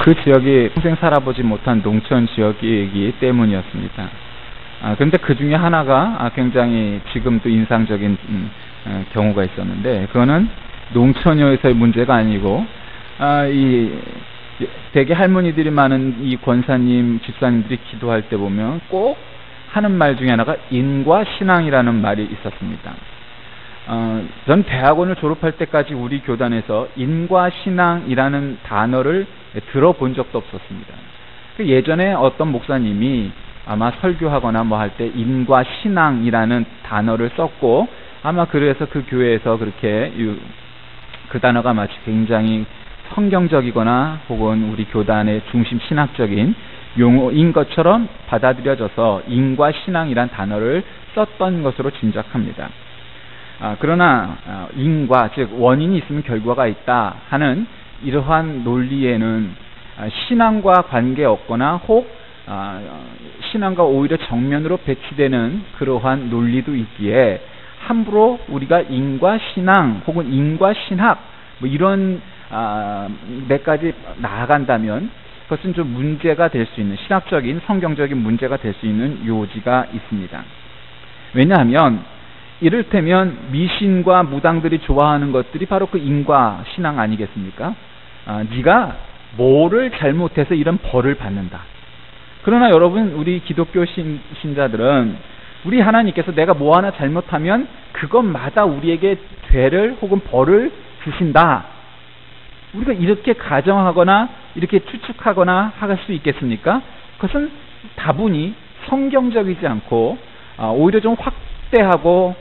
그 지역이 평생 살아보지 못한 농촌 지역이기 때문이었습니다. 그런데 그 중에 하나가 굉장히 지금도 인상적인 경우가 있었는데, 그거는 농촌에서의 문제가 아니고 대개 할머니들이 많은 이 권사님, 집사님들이 기도할 때 보면 꼭 하는 말 중에 하나가 인과 신앙이라는 말이 있었습니다. 전 대학원을 졸업할 때까지 우리 교단에서 인과 신앙이라는 단어를 들어본 적도 없었습니다. 예전에 어떤 목사님이 아마 설교하거나 뭐 할 때 인과 신앙이라는 단어를 썼고, 아마 그래서 그 교회에서 그렇게 그 단어가 마치 굉장히 성경적이거나 혹은 우리 교단의 중심 신학적인 용어인 것처럼 받아들여져서 인과 신앙이란 단어를 썼던 것으로 짐작합니다. 그러나 인과, 즉 원인이 있으면 결과가 있다 하는 이러한 논리에는 신앙과 관계없거나 혹 신앙과 오히려 정면으로 배치되는 그러한 논리도 있기에 함부로 우리가 인과 신앙 혹은 인과 신학 뭐 이런 데까지 나아간다면 그것은 좀 문제가 될 수 있는, 신학적인 성경적인 문제가 될 수 있는 요지가 있습니다. 왜냐하면 이를테면 미신과 무당들이 좋아하는 것들이 바로 그 인과 신앙 아니겠습니까? 네가 뭐를 잘못해서 이런 벌을 받는다. 그러나 여러분, 우리 기독교 신자들은 우리 하나님께서 내가 뭐 하나 잘못하면 그것마다 우리에게 죄를 혹은 벌을 주신다. 우리가 이렇게 가정하거나 이렇게 추측하거나 할 수 있겠습니까? 그것은 다분히 성경적이지 않고 오히려 좀 확대하고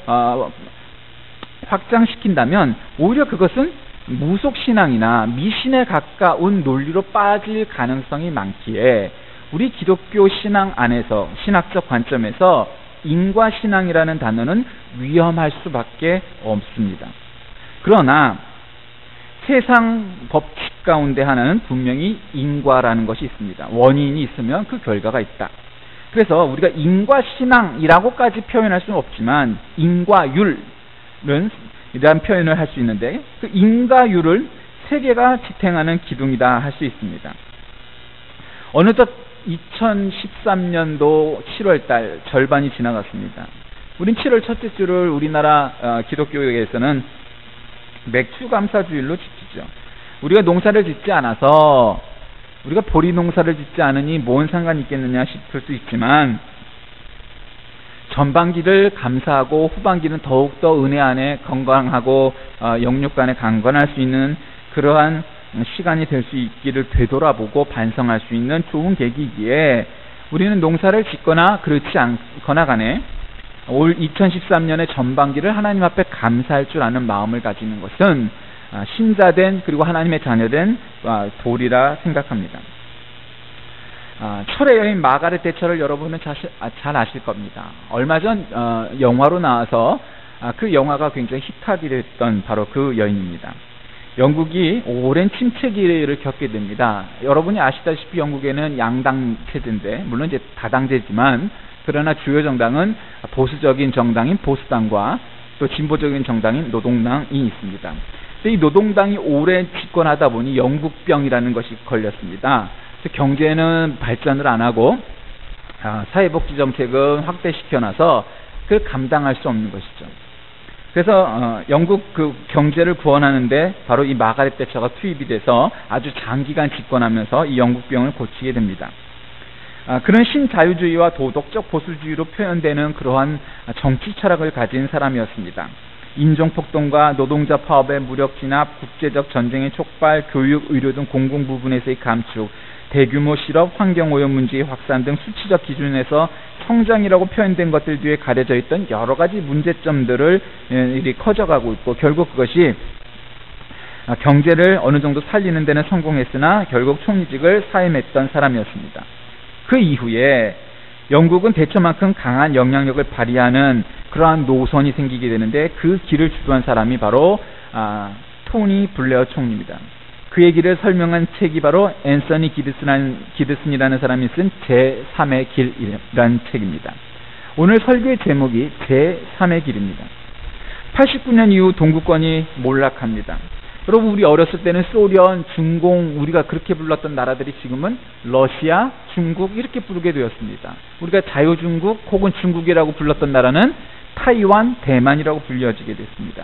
확장시킨다면 오히려 그것은 무속신앙이나 미신에 가까운 논리로 빠질 가능성이 많기에 우리 기독교 신앙 안에서, 신학적 관점에서 인과신앙이라는 단어는 위험할 수밖에 없습니다. 그러나 세상 법칙 가운데 하나는 분명히 인과라는 것이 있습니다. 원인이 있으면 그 결과가 있다. 그래서 우리가 인과신앙이라고까지 표현할 수는 없지만 인과율은 이러한 표현을 할 수 있는데, 그 인과율을 세계가 지탱하는 기둥이다 할 수 있습니다. 어느덧 2013년도 7월달 절반이 지나갔습니다. 우린 7월 첫째 주를 우리나라 기독교에서는 맥추감사주일로 지키죠. 우리가 농사를 짓지 않아서, 우리가 보리 농사를 짓지 않으니 뭔 상관이 있겠느냐 싶을 수 있지만, 전반기를 감사하고 후반기는 더욱더 은혜 안에 건강하고 영육 간에 강건할 수 있는 그러한 시간이 될 수 있기를 되돌아보고 반성할 수 있는 좋은 계기이기에 우리는 농사를 짓거나 그렇지 않거나 간에 올 2013년의 전반기를 하나님 앞에 감사할 줄 아는 마음을 가지는 것은 신자된, 그리고 하나님의 자녀된 도리라 생각합니다. 철의 여인 마가렛 대처를 여러분은 잘 아실 겁니다. 얼마 전 영화로 나와서 그 영화가 굉장히 히트하게 됐던 바로 그 여인입니다. 영국이 오랜 침체기를 겪게 됩니다. 여러분이 아시다시피 영국에는 양당 체제인데, 물론 이제 다당제지만, 그러나 주요 정당은 보수적인 정당인 보수당과 또 진보적인 정당인 노동당이 있습니다. 이 노동당이 오래 집권하다 보니 영국병이라는 것이 걸렸습니다. 경제는 발전을 안 하고 사회복지 정책은 확대시켜놔서 그걸 감당할 수 없는 것이죠. 그래서 영국 그 경제를 구원하는데 바로 이 마가렛 대처가 투입이 돼서 아주 장기간 집권하면서 이 영국병을 고치게 됩니다. 그런 신자유주의와 도덕적 보수주의로 표현되는 그러한 정치 철학을 가진 사람이었습니다. 인종폭동과 노동자 파업의 무력 진압, 국제적 전쟁의 촉발, 교육, 의료 등 공공 부분에서의 감축, 대규모 실업, 환경오염 문제의 확산 등 수치적 기준에서 성장이라고 표현된 것들 뒤에 가려져 있던 여러 가지 문제점들을 이렇게 커져가고 있고, 결국 그것이 경제를 어느 정도 살리는 데는 성공했으나 결국 총리직을 사임했던 사람이었습니다. 그 이후에 영국은 대처만큼 강한 영향력을 발휘하는 그러한 노선이 생기게 되는데, 그 길을 주도한 사람이 바로 토니 블레어 총리입니다. 그의 길을 설명한 책이 바로 앤서니 기드슨이라는 사람이 쓴 제3의 길이라는 책입니다. 오늘 설교의 제목이 제3의 길입니다. 89년 이후 동구권이 몰락합니다. 여러분 우리 어렸을 때는 소련, 중공 우리가 그렇게 불렀던 나라들이 지금은 러시아, 중국 이렇게 부르게 되었습니다. 우리가 자유중국 혹은 중국이라고 불렀던 나라는 타이완, 대만이라고 불려지게 됐습니다.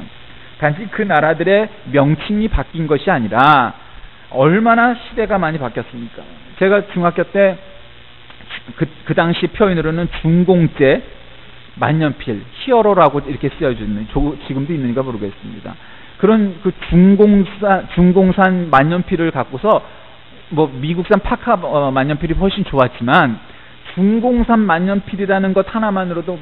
단지 그 나라들의 명칭이 바뀐 것이 아니라 얼마나 시대가 많이 바뀌었습니까? 제가 중학교 때 그 당시 표현으로는 중공제 만년필, 히어로라고 이렇게 쓰여져 있는, 지금도 있는가 모르겠습니다. 그런 그 중공산 만년필을 갖고서 뭐 미국산 파카 만년필이 훨씬 좋았지만 중공산 만년필이라는 것 하나만으로도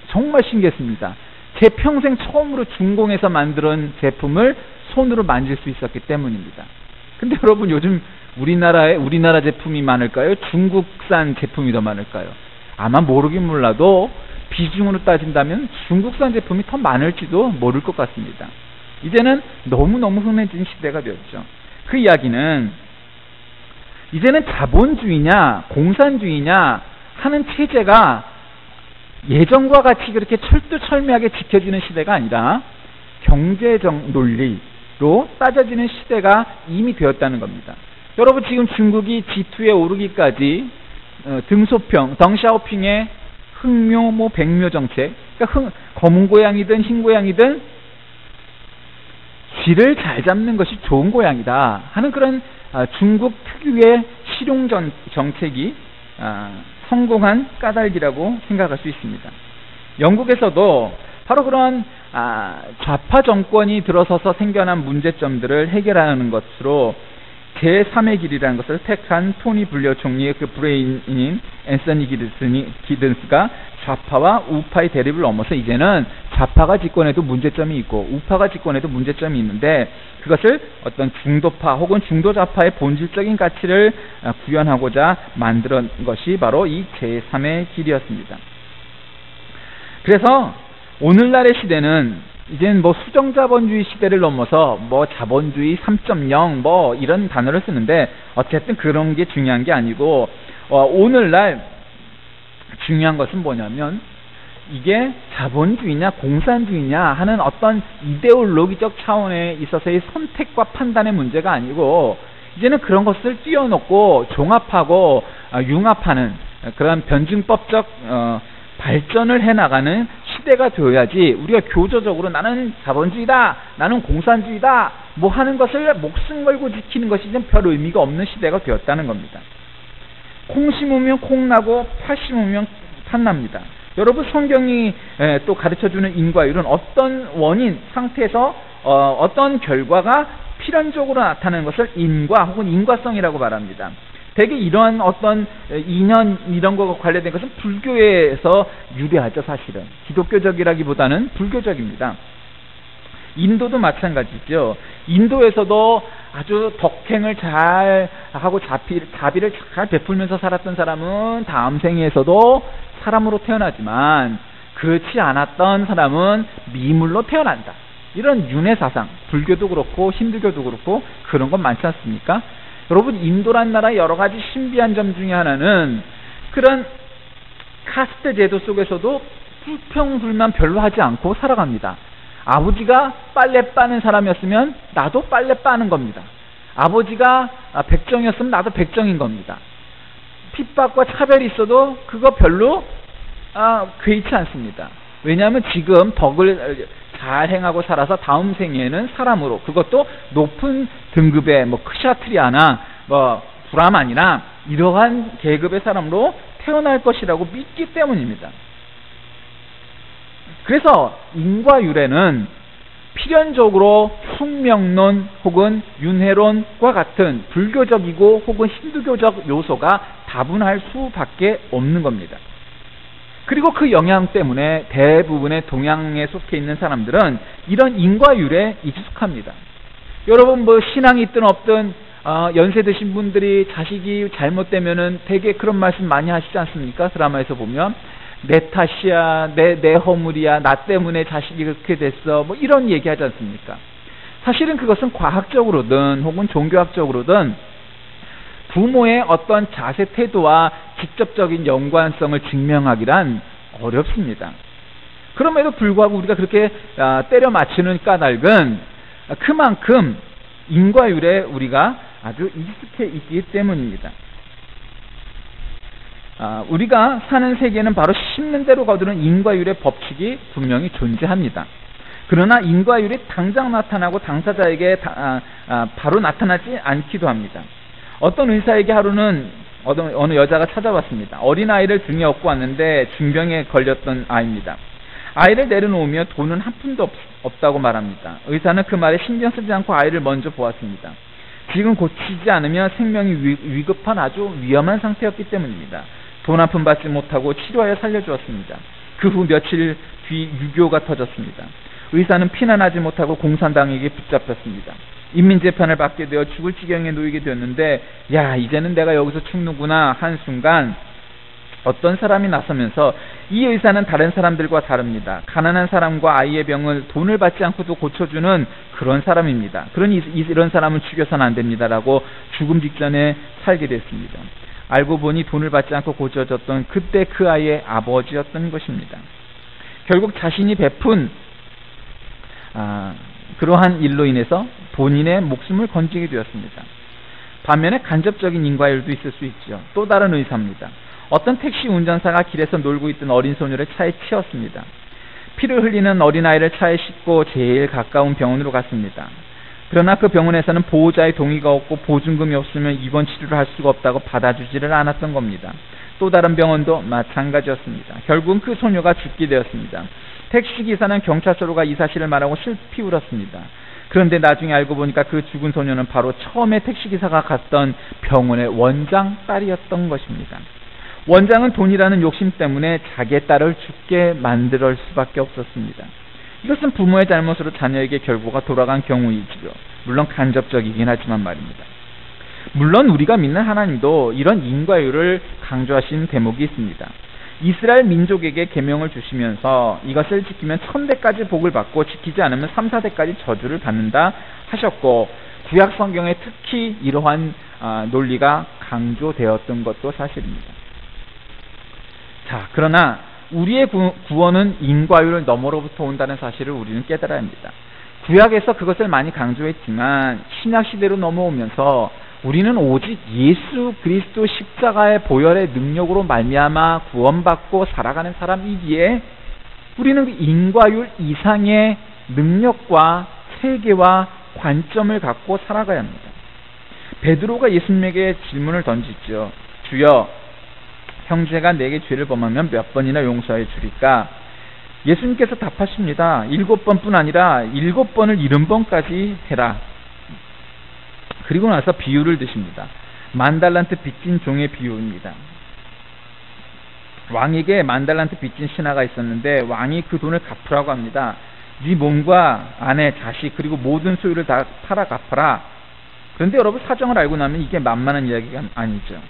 정말 신기했습니다. 제 평생 처음으로 중공에서 만든 제품을 손으로 만질 수 있었기 때문입니다. 근데 여러분 요즘 우리나라 제품이 많을까요? 중국산 제품이 더 많을까요? 아마 모르긴 몰라도 비중으로 따진다면 중국산 제품이 더 많을지도 모를 것 같습니다. 이제는 너무너무 흔해진 시대가 되었죠. 그 이야기는 이제는 자본주의냐 공산주의냐 하는 체제가 예전과 같이 그렇게 철두철미하게 지켜지는 시대가 아니라 경제적 논리로 따져지는 시대가 이미 되었다는 겁니다. 여러분 지금 중국이 G2에 오르기까지 등소평, 덩샤오핑의 흑묘, 뭐 백묘 정책, 그러니까 검은 고양이든 흰 고양이든 쥐를 잘 잡는 것이 좋은 고양이다 하는 그런 중국 특유의 실용 정책이 성공한 까닭이라고 생각할 수 있습니다. 영국에서도 바로 그런 좌파 정권이 들어서서 생겨난 문제점들을 해결하는 것으로 제3의 길이라는 것을 택한 토니 블레어 총리의 그 브레인인 앤서니 기든스가 좌파와 우파의 대립을 넘어서 이제는 좌파가 집권해도 문제점이 있고 우파가 집권해도 문제점이 있는데 그것을 어떤 중도파 혹은 중도좌파의 본질적인 가치를 구현하고자 만든 것이 바로 이 제3의 길이었습니다. 그래서 오늘날의 시대는 이제는 뭐 수정자본주의 시대를 넘어서 뭐 자본주의 3.0 뭐 이런 단어를 쓰는데 어쨌든 그런 게 중요한 게 아니고 오늘날 중요한 것은 뭐냐면 이게 자본주의냐 공산주의냐 하는 어떤 이데올로기적 차원에 있어서의 선택과 판단의 문제가 아니고 이제는 그런 것을 뛰어넘고 종합하고 융합하는 그런 변증법적 발전을 해나가는 시대가 되어야지 우리가 교조적으로 나는 자본주의다 나는 공산주의다 뭐 하는 것을 목숨 걸고 지키는 것이 이제 별 의미가 없는 시대가 되었다는 겁니다. 콩 심으면 콩 나고 팥 심으면 팥 납니다. 여러분 성경이 또 가르쳐주는 인과율은 어떤 원인 상태에서 어떤 결과가 필연적으로 나타나는 것을 인과 혹은 인과성이라고 말합니다. 대개 이러한 어떤 인연 이런 것과 관련된 것은 불교에서 유래하죠. 사실은 기독교적이라기보다는 불교적입니다. 인도도 마찬가지죠. 인도에서도 아주 덕행을 잘 하고 자비를 잘 베풀면서 살았던 사람은 다음 생에서도 사람으로 태어나지만 그렇지 않았던 사람은 미물로 태어난다. 이런 윤회사상, 불교도 그렇고 힌두교도 그렇고 그런 건 많지 않습니까? 여러분 인도란 나라 여러 가지 신비한 점 중에 하나는 그런 카스트 제도 속에서도 불평불만 별로 하지 않고 살아갑니다. 아버지가 빨래 빠는 사람이었으면 나도 빨래 빠는 겁니다. 아버지가 백정이었으면 나도 백정인 겁니다. 핍박과 차별이 있어도 그거 별로 괴이치 않습니다. 왜냐하면 지금 덕을 잘 행하고 살아서 다음 생에는 사람으로 그것도 높은 등급의 뭐 크샤트리아나 뭐 브라만이나 이러한 계급의 사람으로 태어날 것이라고 믿기 때문입니다. 그래서 인과율에는 필연적으로 숙명론 혹은 윤회론과 같은 불교적이고 혹은 힌두교적 요소가 다분할 수밖에 없는 겁니다. 그리고 그 영향 때문에 대부분의 동양에 속해 있는 사람들은 이런 인과율에 익숙합니다. 여러분 뭐 신앙이 있든 없든 연세 드신 분들이 자식이 잘못되면은 되게 그런 말씀 많이 하시지 않습니까? 드라마에서 보면 내 탓이야, 내 허물이야, 나 때문에 자식이 그렇게 됐어, 뭐 이런 얘기 하지 않습니까? 사실은 그것은 과학적으로든 혹은 종교학적으로든 부모의 어떤 자세 태도와 직접적인 연관성을 증명하기란 어렵습니다. 그럼에도 불구하고 우리가 그렇게 때려 맞추는 까닭은 그만큼 인과율에 우리가 아주 익숙해 있기 때문입니다. 우리가 사는 세계는 바로 심는 대로 거두는 인과율의 법칙이 분명히 존재합니다. 그러나 인과율이 당장 나타나고 당사자에게 바로 나타나지 않기도 합니다. 어떤 의사에게 하루는 어느 여자가 찾아왔습니다. 어린아이를 등에 업고 왔는데 중병에 걸렸던 아이입니다. 아이를 내려놓으며 돈은 한 푼도 없다고 말합니다. 의사는 그 말에 신경 쓰지 않고 아이를 먼저 보았습니다. 지금 고치지 않으면 생명이 위급한 아주 위험한 상태였기 때문입니다. 돈 한 푼 받지 못하고 치료하여 살려주었습니다. 그 후 며칠 뒤 유교가 터졌습니다. 의사는 피난하지 못하고 공산당에게 붙잡혔습니다. 인민재판을 받게 되어 죽을 지경에 놓이게 되었는데, 이제는 내가 여기서 죽는구나 한 순간 어떤 사람이 나서면서, 이 의사는 다른 사람들과 다릅니다. 가난한 사람과 아이의 병을 돈을 받지 않고도 고쳐주는 그런 사람입니다. 그러니 이런 사람은 죽여서는 안 됩니다라고 죽음 직전에 살게 됐습니다. 알고 보니 돈을 받지 않고 고쳐졌던 그때 그 아이의 아버지였던 것입니다. 결국 자신이 베푼 그러한 일로 인해서 본인의 목숨을 건지게 되었습니다. 반면에 간접적인 인과율도 있을 수 있죠. 또 다른 의사입니다. 어떤 택시 운전사가 길에서 놀고 있던 어린 소녀를 차에 치었습니다. 피를 흘리는 어린아이를 차에 싣고 제일 가까운 병원으로 갔습니다. 그러나 그 병원에서는 보호자의 동의가 없고 보증금이 없으면 입원 치료를 할 수가 없다고 받아주지를 않았던 겁니다. 또 다른 병원도 마찬가지였습니다. 결국은 그 소녀가 죽게 되었습니다. 택시기사는 경찰서로 가 이 사실을 말하고 슬피 울었습니다. 그런데 나중에 알고 보니까 그 죽은 소녀는 바로 처음에 택시기사가 갔던 병원의 원장 딸이었던 것입니다. 원장은 돈이라는 욕심 때문에 자기의 딸을 죽게 만들 수밖에 없었습니다. 이것은 부모의 잘못으로 자녀에게 결과가 돌아간 경우이지요. 물론 간접적이긴 하지만 말입니다. 물론 우리가 믿는 하나님도 이런 인과율을 강조하신 대목이 있습니다. 이스라엘 민족에게 계명을 주시면서 이것을 지키면 1000대까지 복을 받고 지키지 않으면 3, 4대까지 저주를 받는다 하셨고, 구약 성경에 특히 이러한 논리가 강조되었던 것도 사실입니다. 자, 그러나 우리의 구원은 인과율을 너머로부터 온다는 사실을 우리는 깨달아야 합니다. 구약에서 그것을 많이 강조했지만 신약 시대로 넘어오면서 우리는 오직 예수 그리스도 십자가의 보혈의 능력으로 말미암아 구원받고 살아가는 사람이기에 우리는 인과율 이상의 능력과 세계와 관점을 갖고 살아가야 합니다. 베드로가 예수님에게 질문을 던지죠. 주여, 형제가 내게 죄를 범하면 몇 번이나 용서해 주리까? 예수님께서 답하십니다. 7번뿐 아니라 7번을 70번까지 해라. 그리고 나서 비유를 드십니다. 10,000달란트 빚진 종의 비유입니다. 왕에게 10,000달란트 빚진 신하가 있었는데 왕이 그 돈을 갚으라고 합니다. 네 몸과 아내, 자식 그리고 모든 소유를 다 팔아 갚아라. 그런데 여러분, 사정을 알고 나면 이게 만만한 이야기가 아니죠.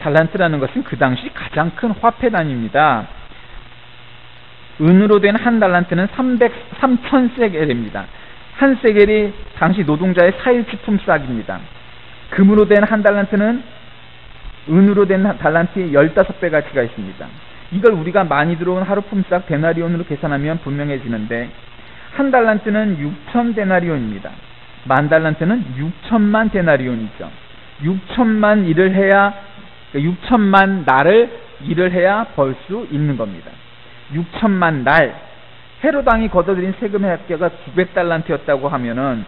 달란트라는 것은 그 당시 가장 큰 화폐 단위입니다. 은으로 된 한 달란트는 3,000세겔입니다. 한 세겔이 당시 노동자의 4일치 품삯입니다. 금으로 된 한 달란트는 은으로 된 달란트의 15배 가치가 있습니다. 이걸 우리가 많이 들어온 하루 품삯 데나리온으로 계산하면 분명해지는데, 한 달란트는 6,000데나리온입니다. 10,000달란트는 6천만 데나리온이죠. 6천만 일을 해야, 6천만 날을 일을 해야 벌 수 있는 겁니다. 6천만 날, 헤로당이 걷어들인 세금의 합계가 900달란트였다고 하면은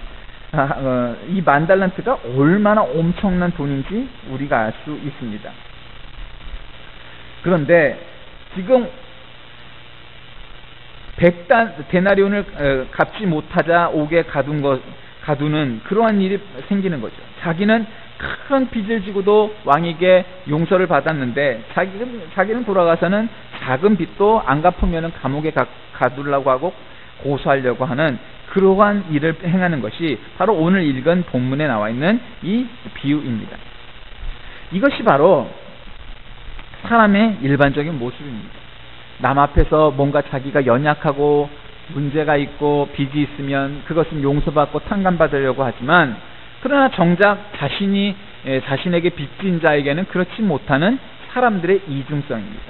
이 10,000달란트가 얼마나 엄청난 돈인지 우리가 알 수 있습니다. 그런데 지금 100데나리온을 갚지 못하자 옥에 가두는 그러한 일이 생기는 거죠. 자기는 큰 빚을 지고도 왕에게 용서를 받았는데 자기는 돌아가서는 작은 빚도 안 갚으면 감옥에 가두려고 하고 고소하려고 하는 그러한 일을 행하는 것이 바로 오늘 읽은 본문에 나와 있는 이 비유입니다. 이것이 바로 사람의 일반적인 모습입니다. 남 앞에서 뭔가 자기가 연약하고 문제가 있고 빚이 있으면 그것은 용서받고 탕감받으려고 하지만, 그러나 정작 자신에게 빚진 자에게는 그렇지 못하는 사람들의 이중성입니다.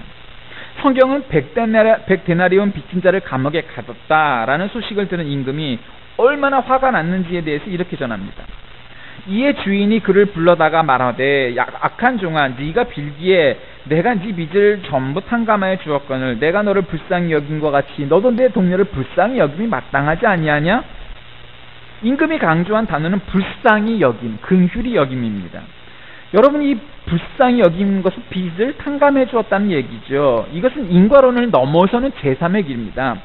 성경은 100데나리온 빚진 자를 감옥에 가뒀다라는 소식을 들은 임금이 얼마나 화가 났는지에 대해서 이렇게 전합니다. 이에 주인이 그를 불러다가 말하되 악한 종아 네가 빌기에 내가 네 빚을 전부 탕감하여 주었거늘 내가 너를 불쌍히 여긴 것 같이 너도 내 동료를 불쌍히 여김이 마땅하지 아니하냐? 임금이 강조한 단어는 불쌍히 여김, 긍휼히 여김입니다. 여러분, 이 불쌍히 여기는 것은 빚을 탕감해 주었다는 얘기죠. 이것은 인과론을 넘어서는 제3의 길입니다.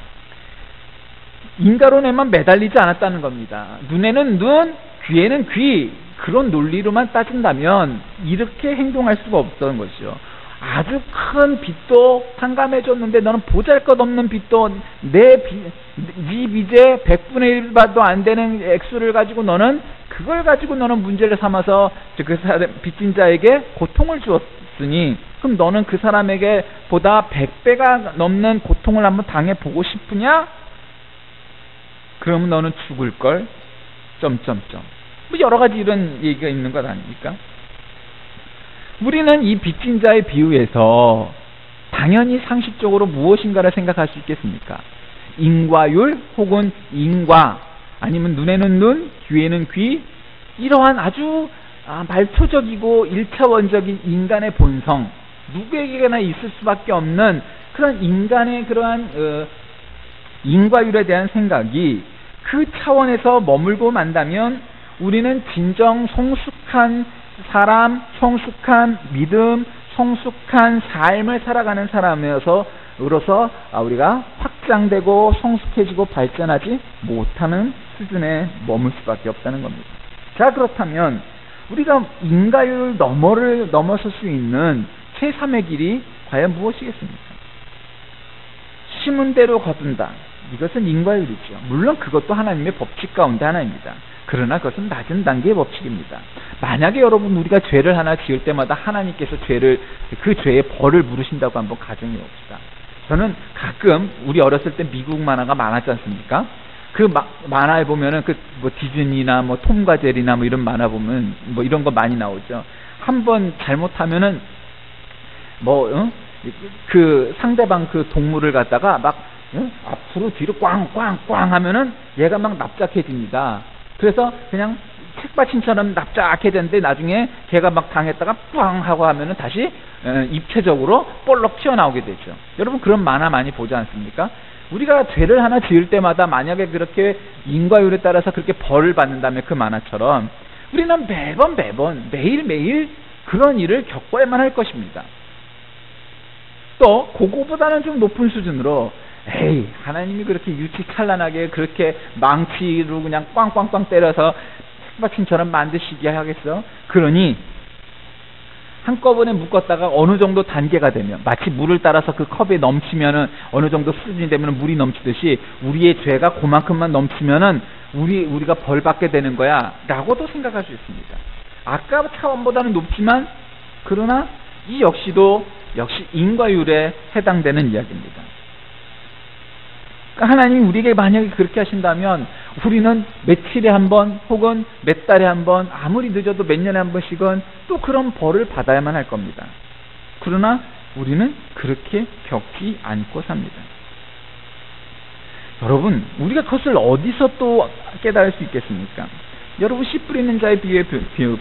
인과론에만 매달리지 않았다는 겁니다. 눈에는 눈, 귀에는 귀, 그런 논리로만 따진다면 이렇게 행동할 수가 없던 것이죠. 아주 큰 빚도 탕감해 줬는데 너는 보잘것없는 빚도 네 빚의 100분의 1봐도 안 되는 액수를 가지고 그걸 가지고 너는 문제를 삼아서 그 빚진 자에게 고통을 주었으니 그럼 너는 그 사람에게 보다 100배가 넘는 고통을 한번 당해보고 싶으냐? 그러면 너는 죽을걸? 뭐 여러 가지 이런 얘기가 있는 것 아닙니까? 우리는 이 빚진 자의 비유에서 당연히 상식적으로 무엇인가를 생각할 수 있겠습니까? 인과율 혹은 인과 아니면 눈에는 눈, 귀에는 귀 이러한 아주 말초적이고 1차원적인 인간의 본성 누구에게나 있을 수밖에 없는 그런 인간의 그러한 인과율에 대한 생각이 그 차원에서 머물고 만다면 우리는 진정 성숙한 사람, 성숙한 믿음, 성숙한 삶을 살아가는 사람이어서 우리가 확장되고 성숙해지고 발전하지 못하는 수준에 머물 수밖에 없다는 겁니다. 자, 그렇다면 우리가 인과율 넘어설 수 있는 제3의 길이 과연 무엇이겠습니까? 심은 대로 거둔다. 이것은 인과율이죠. 물론 그것도 하나님의 법칙 가운데 하나입니다. 그러나 그것은 낮은 단계의 법칙입니다. 만약에 여러분 우리가 죄를 하나 지을 때마다 하나님께서 그 죄의 벌을 물으신다고 한번 가정해 봅시다. 저는 가끔 우리 어렸을 때 미국 만화가 많았지 않습니까? 그 만화에 보면은 뭐 디즈니나 뭐 톰과 제리나 뭐 이런 만화 보면 뭐 이런 거 많이 나오죠. 한번 잘못하면은 그 상대방 그 동물을 갖다가 막 앞으로 뒤로 꽝꽝꽝 하면은 얘가 막 납작해집니다. 그래서 그냥 책받침처럼 납작해졌는데 나중에 걔가 막 당했다가 꽝 하고 하면은 다시 입체적으로 볼록 튀어나오게 되죠. 여러분 그런 만화 많이 보지 않습니까? 우리가 죄를 하나 지을 때마다 만약에 그렇게 인과율에 따라서 그렇게 벌을 받는다면 그 만화처럼 우리는 매번 매일매일 그런 일을 겪어야만 할 것입니다. 또 그거보다는 좀 높은 수준으로 하나님이 그렇게 유치찬란하게 그렇게 망치로 그냥 꽝꽝꽝 때려서 책받침처럼 만드시게 하겠어? 그러니 한꺼번에 묶었다가 어느 정도 단계가 되면 마치 물을 따라서 그 컵에 넘치면은 어느 정도 수준이 되면 물이 넘치듯이 우리의 죄가 그만큼만 넘치면은 우리가 벌 받게 되는 거야 라고도 생각할 수 있습니다. 아까 차원보다는 높지만 그러나 이 역시 인과율에 해당되는 이야기입니다. 그러니까 하나님이 우리에게 만약에 그렇게 하신다면 우리는 며칠에 한 번 혹은 몇 달에 한 번 아무리 늦어도 몇 년에 한 번씩은 또 그런 벌을 받아야만 할 겁니다. 그러나 우리는 그렇게 겪지 않고 삽니다. 여러분 우리가 그것을 어디서 또 깨달을 수 있겠습니까? 여러분 씨 뿌리는 자의 비유에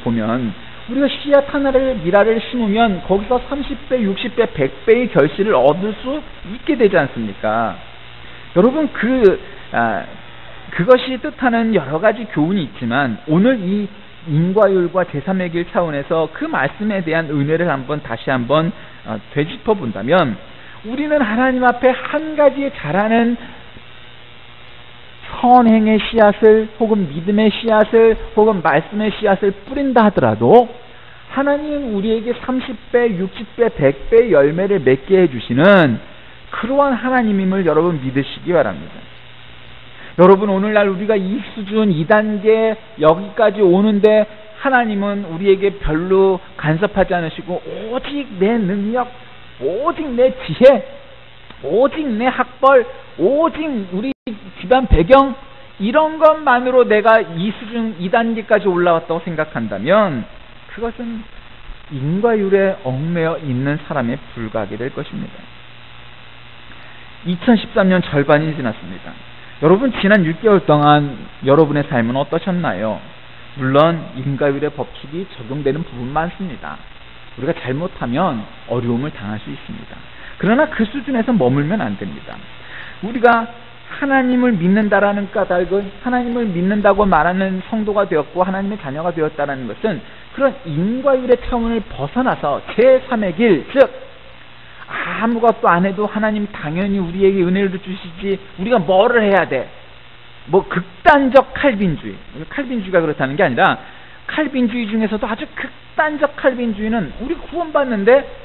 보면 우리가 씨앗 하나를 미라를 심으면 거기서 30배, 60배, 100배의 결실을 얻을 수 있게 되지 않습니까? 여러분 그것이 뜻하는 여러 가지 교훈이 있지만 오늘 이 인과율과 제3의 길 차원에서 그 말씀에 대한 은혜를 다시 한번 되짚어 본다면 우리는 하나님 앞에 한 가지에 자라는 선행의 씨앗을 혹은 믿음의 씨앗을 혹은 말씀의 씨앗을 뿌린다 하더라도 하나님 우리에게 30배, 60배, 100배의 열매를 맺게 해주시는 그러한 하나님임을 여러분 믿으시기 바랍니다. 여러분 오늘날 우리가 이 수준 2단계 여기까지 오는데 하나님은 우리에게 별로 간섭하지 않으시고 오직 내 능력, 오직 내 지혜, 오직 내 학벌, 오직 우리 집안 배경 이런 것만으로 내가 이 수준 2단계까지 올라왔다고 생각한다면 그것은 인과율에 얽매여 있는 사람에 불과하게 될 것입니다. 2013년 절반이 지났습니다. 여러분 지난 6개월 동안 여러분의 삶은 어떠셨나요? 물론 인과율의 법칙이 적용되는 부분 많습니다. 우리가 잘못하면 어려움을 당할 수 있습니다. 그러나 그 수준에서 머물면 안 됩니다. 우리가 하나님을 믿는다라는 까닭은 하나님을 믿는다고 말하는 성도가 되었고 하나님의 자녀가 되었다는 것은 그런 인과율의 차원을 벗어나서 제3의 길, 즉 아무것도 안 해도 하나님 당연히 우리에게 은혜를 주시지 우리가 뭐를 해야 돼? 뭐 극단적 칼빈주의, 칼빈주의가 그렇다는 게 아니라 칼빈주의 중에서도 아주 극단적 칼빈주의는 우리 구원받는데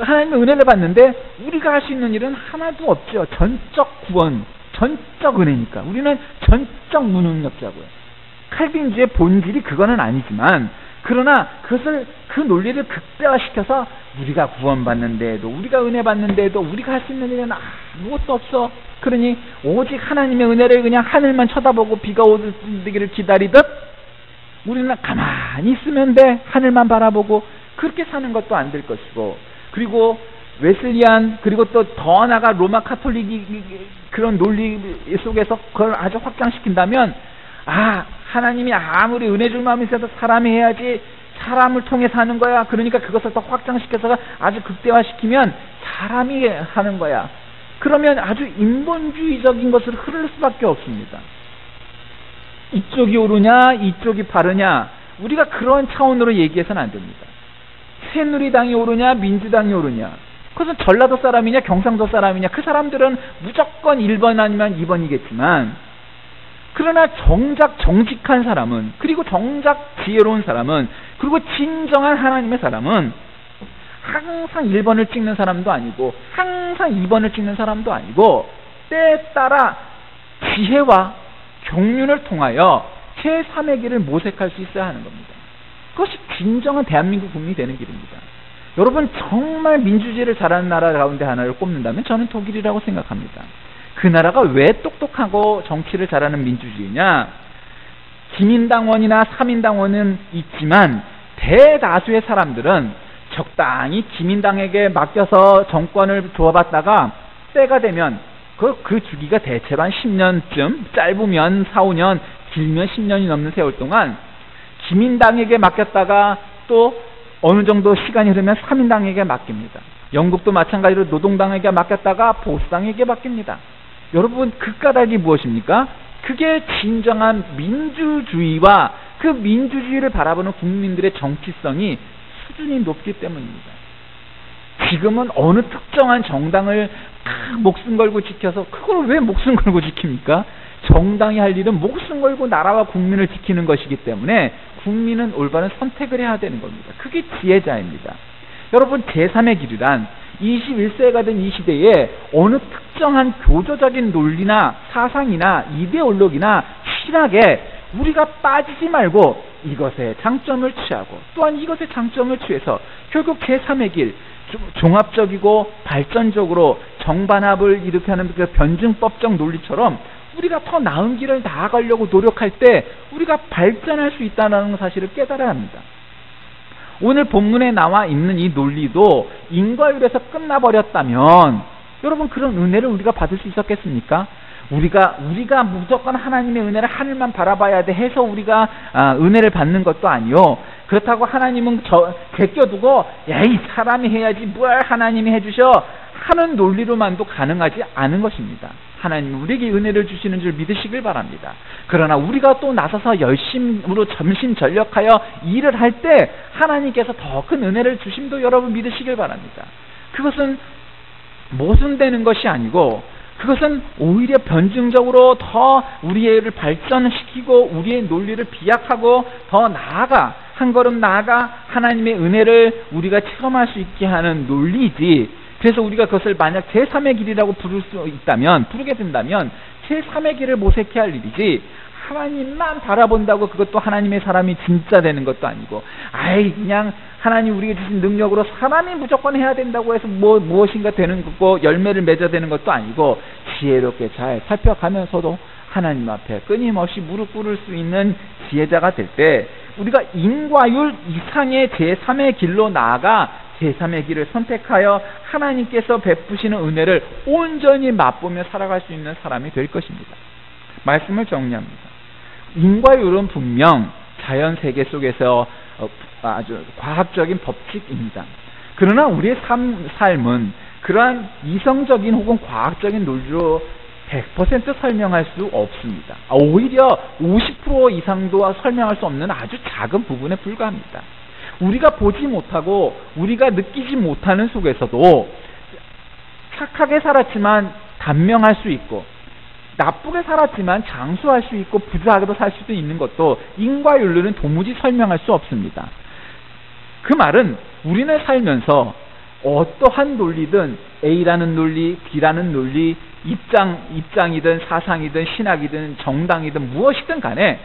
하나님의 은혜를 받는데 우리가 할 수 있는 일은 하나도 없죠. 전적 구원, 전적 은혜니까 우리는 전적 무능력자고요. 칼빈주의 본질이 그거는 아니지만 그러나 그것을 그 논리를 극대화시켜서 우리가 구원받는데도 우리가 은혜 받는데도 우리가 할 수 있는 일은 아무것도 없어. 그러니 오직 하나님의 은혜를 그냥 하늘만 쳐다보고 비가 오기를 기다리듯 우리는 가만히 있으면 돼. 하늘만 바라보고 그렇게 사는 것도 안 될 것이고 그리고 웨슬리안 그리고 또 더 나아가 로마 카톨릭이 그런 논리 속에서 그걸 아주 확장시킨다면 하나님이 아무리 은혜 줄 마음이 있어도 사람이 해야지 사람을 통해서 하는 거야. 그러니까 그것을 더 확장시켜서 아주 극대화시키면 사람이 하는 거야. 그러면 아주 인본주의적인 것을 흐를 수밖에 없습니다. 이쪽이 옳으냐 이쪽이 바르냐 우리가 그런 차원으로 얘기해서는 안 됩니다. 새누리당이 옳으냐 민주당이 옳으냐 그것은 전라도 사람이냐 경상도 사람이냐 그 사람들은 무조건 1번 아니면 2번이겠지만 그러나 정작 정직한 사람은 그리고 정작 지혜로운 사람은 그리고 진정한 하나님의 사람은 항상 1번을 찍는 사람도 아니고 항상 2번을 찍는 사람도 아니고 때에 따라 지혜와 경륜을 통하여 제3의 길을 모색할 수 있어야 하는 겁니다. 그것이 진정한 대한민국 국민이 되는 길입니다. 여러분 정말 민주주의를 잘하는 나라 가운데 하나를 꼽는다면 저는 독일이라고 생각합니다. 그 나라가 왜 똑똑하고 정치를 잘하는 민주주의냐? 기민당원이나 사민당원은 있지만 대다수의 사람들은 적당히 기민당에게 맡겨서 정권을 주어받다가 때가 되면 그 주기가 대체로 한 10년쯤 짧으면 4, 5년 길면 10년이 넘는 세월 동안 기민당에게 맡겼다가 또 어느 정도 시간이 흐르면 사민당에게 맡깁니다. 영국도 마찬가지로 노동당에게 맡겼다가 보수당에게 맡깁니다. 여러분 그 까닭이 무엇입니까? 그게 진정한 민주주의와 그 민주주의를 바라보는 국민들의 정치성이 수준이 높기 때문입니다. 지금은 어느 특정한 정당을 목숨 걸고 지켜서 그걸 왜 목숨 걸고 지킵니까? 정당이 할 일은 목숨 걸고 나라와 국민을 지키는 것이기 때문에 국민은 올바른 선택을 해야 되는 겁니다. 그게 지혜자입니다. 여러분 제3의 길이란 21세가 된 이 시대에 어느 특정한 교조적인 논리나 사상이나 이데올로기나 신학에 우리가 빠지지 말고 이것의 장점을 취하고 또한 이것의 장점을 취해서 결국 제3의 길 종합적이고 발전적으로 정반합을 이렇게 하는 그 변증법적 논리처럼 우리가 더 나은 길을 나아가려고 노력할 때 우리가 발전할 수 있다는 사실을 깨달아야 합니다. 오늘 본문에 나와 있는 이 논리도 인과율에서 끝나버렸다면 여러분 그런 은혜를 우리가 받을 수 있었겠습니까? 우리가 무조건 하나님의 은혜를 하늘만 바라봐야 돼 해서 우리가 은혜를 받는 것도 아니요. 그렇다고 하나님은 제껴두고 이 사람이 해야지 뭘 하나님이 해주셔 하는 논리로만도 가능하지 않은 것입니다. 하나님은 우리에게 은혜를 주시는 줄 믿으시길 바랍니다. 그러나 우리가 또 나서서 열심으로 전심전력하여 일을 할 때 하나님께서 더 큰 은혜를 주심도 여러분 믿으시길 바랍니다. 그것은 모순되는 것이 아니고 그것은 오히려 변증적으로 더 우리를 발전시키고 우리의 논리를 비약하고 더 나아가 한 걸음 나아가 하나님의 은혜를 우리가 체험할 수 있게 하는 논리이지. 그래서 우리가 그것을 만약 제3의 길이라고 부르게 된다면 제3의 길을 모색해야 할 일이지 하나님만 바라본다고 그것도 하나님의 사람이 진짜 되는 것도 아니고 그냥 하나님 우리에게 주신 능력으로 사람이 무조건 해야 된다고 해서 무엇인가 되는 거고 열매를 맺어야 되는 것도 아니고 지혜롭게 잘 살펴가면서도 하나님 앞에 끊임없이 무릎 꿇을 수 있는 지혜자가 될 때 우리가 인과율 이상의 제3의 길로 나아가 제3의 길을 선택하여 하나님께서 베푸시는 은혜를 온전히 맛보며 살아갈 수 있는 사람이 될 것입니다. 말씀을 정리합니다. 인과율은 분명 자연 세계 속에서 아주 과학적인 법칙입니다. 그러나 우리의 삶은 그러한 이성적인 혹은 과학적인 논리로 100% 설명할 수 없습니다. 오히려 50% 이상도 설명할 수 없는 아주 작은 부분에 불과합니다. 우리가 보지 못하고 우리가 느끼지 못하는 속에서도 착하게 살았지만 단명할 수 있고, 나쁘게 살았지만 장수할 수 있고 부자하게도 살 수도 있는 것도 인과윤리는 도무지 설명할 수 없습니다. 그 말은 우리는 살면서 어떠한 논리든 A라는 논리, B라는 논리, 입장이든 사상이든 신학이든 정당이든 무엇이든 간에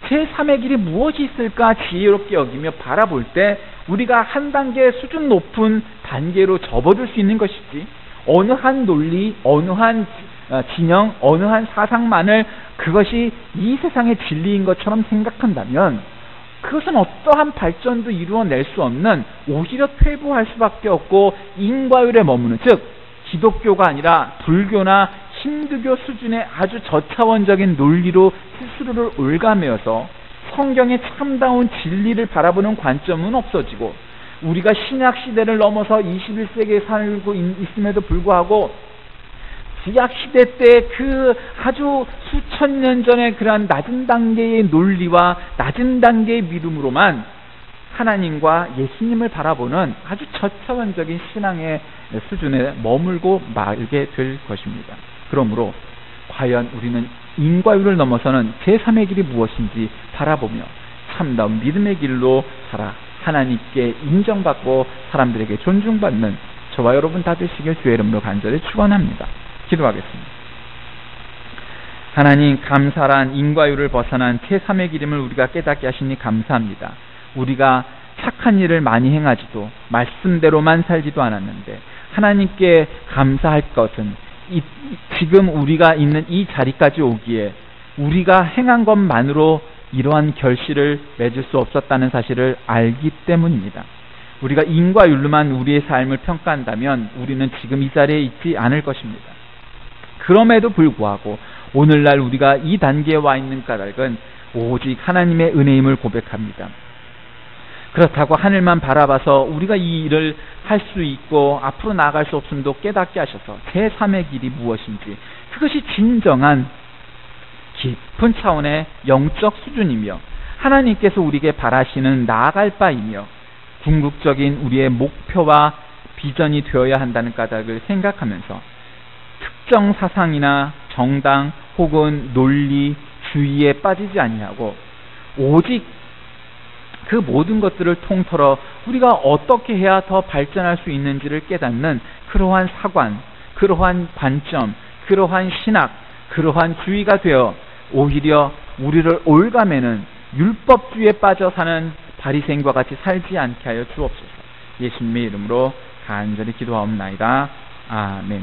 제3의 길이 무엇이 있을까 지혜롭게 여기며 바라볼 때 우리가 한 단계 수준 높은 단계로 접어들 수 있는 것이지, 어느 한 논리, 어느 한 진영, 어느 한 사상만을 그것이 이 세상의 진리인 것처럼 생각한다면 그것은 어떠한 발전도 이루어낼 수 없는, 오히려 퇴보할 수밖에 없고 인과율에 머무는, 즉 기독교가 아니라 불교나 힌두교 수준의 아주 저차원적인 논리로 스스로를 올가매어서 성경의 참다운 진리를 바라보는 관점은 없어지고, 우리가 신약 시대를 넘어서 21세기에 살고 있음에도 불구하고 구약 시대 때 그 아주 수천 년 전의 그러한 낮은 단계의 논리와 낮은 단계의 믿음으로만 하나님과 예수님을 바라보는 아주 저차원적인 신앙의 수준에 머물고 말게 될 것입니다. 그러므로 과연 우리는 인과율을 넘어서는 제3의 길이 무엇인지 바라보며 참다운 믿음의 길로 살아 하나님께 인정받고 사람들에게 존중받는 저와 여러분 다 되시길 주의 이름으로 간절히 축원합니다. 기도하겠습니다. 하나님, 감사란 인과율을 벗어난 제3의 길임을 우리가 깨닫게 하시니 감사합니다. 우리가 착한 일을 많이 행하지도 말씀대로만 살지도 않았는데 하나님께 감사할 것은 지금 우리가 있는 이 자리까지 오기에 우리가 행한 것만으로 이러한 결실을 맺을 수 없었다는 사실을 알기 때문입니다. 우리가 인과율로만 우리의 삶을 평가한다면 우리는 지금 이 자리에 있지 않을 것입니다. 그럼에도 불구하고 오늘날 우리가 이 단계에 와 있는 까닭은 오직 하나님의 은혜임을 고백합니다. 그렇다고 하늘만 바라봐서 우리가 이 일을 할 수 있고 앞으로 나아갈 수 없음도 깨닫게 하셔서 제3의 길이 무엇인지, 그것이 진정한 깊은 차원의 영적 수준이며 하나님께서 우리에게 바라시는 나아갈 바이며 궁극적인 우리의 목표와 비전이 되어야 한다는 까닭을 생각하면서 특정 사상이나 정당 혹은 논리, 주의에 빠지지 아니하고 오직 그 모든 것들을 통틀어 우리가 어떻게 해야 더 발전할 수 있는지를 깨닫는 그러한 사관, 그러한 관점, 그러한 신학, 그러한 주의가 되어 오히려 우리를 올가매는 율법주의에 빠져 사는 바리새인과 같이 살지 않게 하여 주옵소서. 예수님의 이름으로 간절히 기도하옵나이다. 아멘.